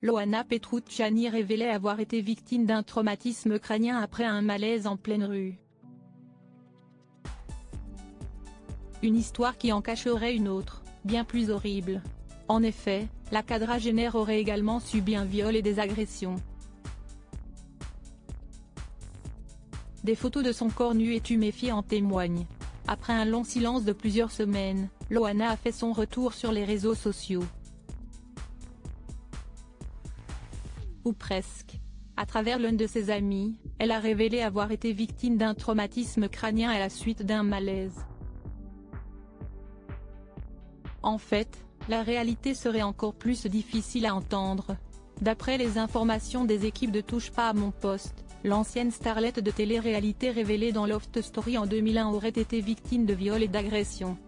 Loana Petrucciani révélait avoir été victime d'un traumatisme crânien après un malaise en pleine rue. Une histoire qui en cacherait une autre, bien plus horrible. En effet, la quadragénaire aurait également subi un viol et des agressions. Des photos de son corps nu et tuméfié en témoignent. Après un long silence de plusieurs semaines, Loana a fait son retour sur les réseaux sociaux. Ou presque. À travers l'un de ses amis, elle a révélé avoir été victime d'un traumatisme crânien à la suite d'un malaise. En fait, la réalité serait encore plus difficile à entendre. D'après les informations des équipes de Touche pas à mon poste, l'ancienne starlette de télé-réalité révélée dans Loft Story en 2001 aurait été victime de viols et d'agressions.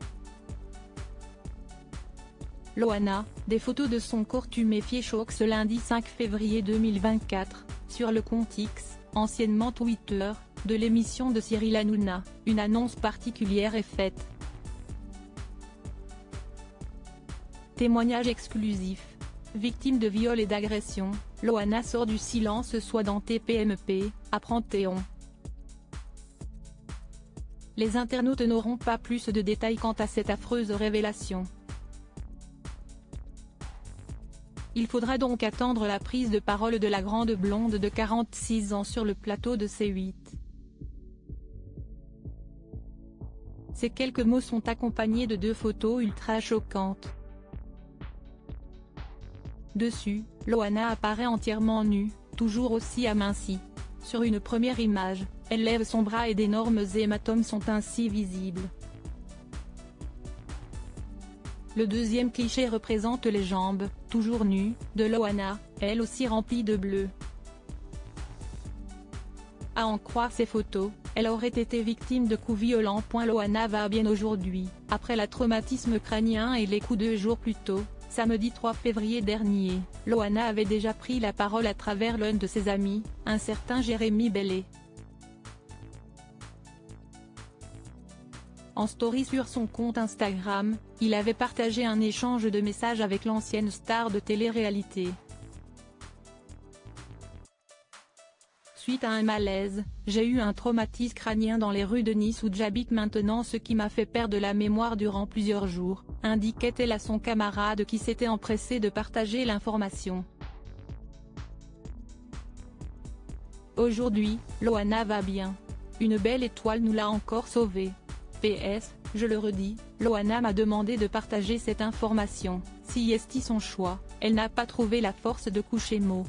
Loana, des photos de son corps tuméfié choquent ce lundi 5 février 2024, sur le compte X, anciennement Twitter, de l'émission de Cyril Hanouna. Une annonce particulière est faite. Témoignage exclusif. Victime de viol et d'agression, Loana sort du silence soit dans TPMP, apprend Théon. Les internautes n'auront pas plus de détails quant à cette affreuse révélation. Il faudra donc attendre la prise de parole de la grande blonde de 46 ans sur le plateau de C8. Ces quelques mots sont accompagnés de 2 photos ultra choquantes. Dessus, Loana apparaît entièrement nue, toujours aussi amincie. Sur une première image, elle lève son bras et d'énormes hématomes sont ainsi visibles. Le deuxième cliché représente les jambes, toujours nues, de Loana, elles aussi remplies de bleu. À en croire ces photos, elle aurait été victime de coups violents. Loana va bien aujourd'hui, après le traumatisme crânien et les coups 2 jours plus tôt. Samedi 3 février dernier, Loana avait déjà pris la parole à travers l'un de ses amis, un certain Jérémy Bellet. En story sur son compte Instagram, il avait partagé un échange de messages avec l'ancienne star de télé-réalité. Suite à un malaise, j'ai eu un traumatisme crânien dans les rues de Nice où j'habite maintenant, ce qui m'a fait perdre la mémoire durant plusieurs jours, indiquait-elle à son camarade qui s'était empressé de partager l'information. Aujourd'hui, Loana va bien. Une belle étoile nous l'a encore sauvée. PS, je le redis, Loana m'a demandé de partager cette information, si est son choix, elle n'a pas trouvé la force de coucher mot.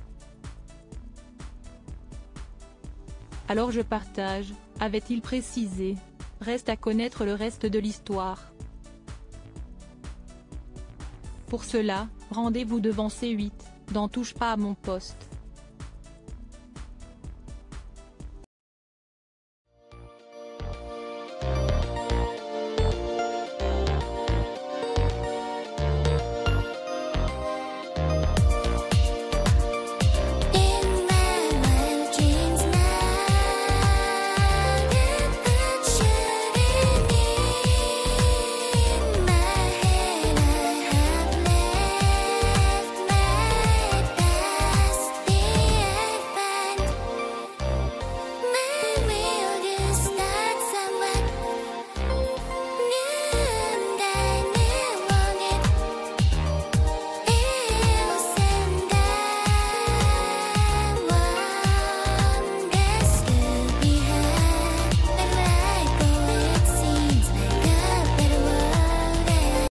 Alors je partage, avait-il précisé. Reste à connaître le reste de l'histoire. Pour cela, rendez-vous devant C8, dans Touche pas à mon poste.